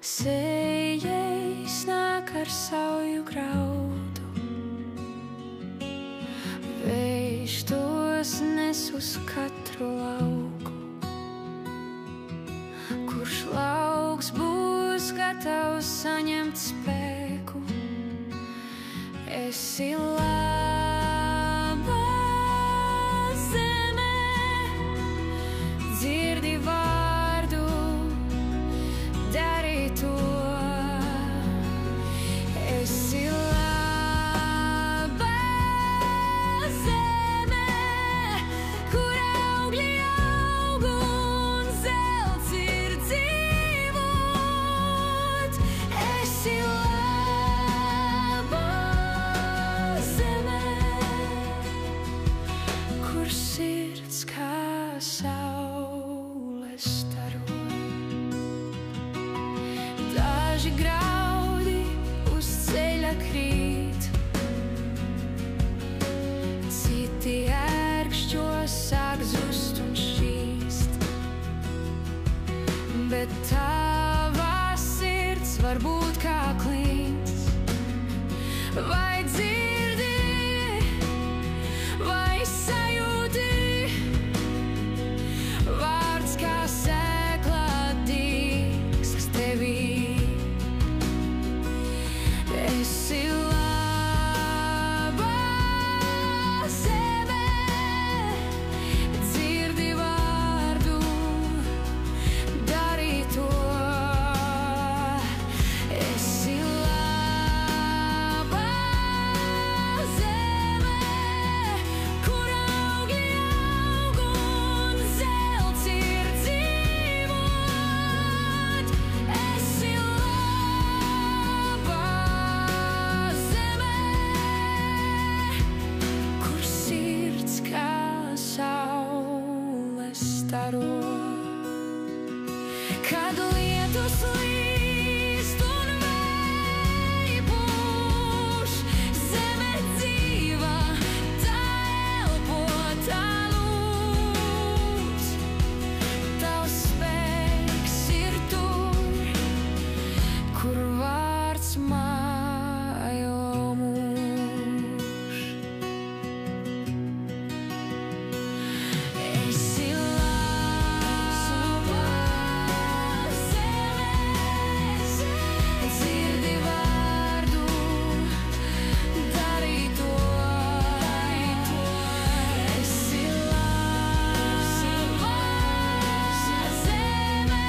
Sējējs nāk ar sauju graudu, vējš tos nes uz katru lauku. Kurš lauks būs gatavs saņemt spēku, esi laba zeme, dzirdi vārdu, dari to. Esi laba zeme, kur augļi aug un zelts ir dzīvot. Esi laba zeme, kur sirds kā saules staro. Daži graudi uz ceļa krīt, citi ērkšķos sāk zust un šķīst, bet tavā sirds var būt kā klints. Vai dzirdi, vai sajūti, vārds kā sēkla dīkst tevī. Esi laba zeme, dzirdi vārdu, dari to. Esi laba zeme, kur augļi aug un zelts ir dzīvot. Esi laba zeme, kur sirds kā saules staro. Kad lietus līst un vēji pūš, zeme dzīva, tā elpo, tā lūdz. Tavs spēks ir tur, kur vārds mājo mūž. Esi laba zeme, dzirdi vārdu, dari to. Esi laba zeme,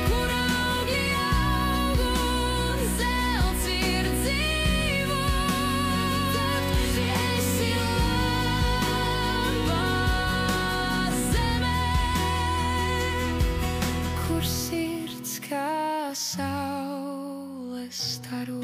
kur augļi aug un zelts ir dzīvot. Esi laba zeme, kur sirds kā saules staro.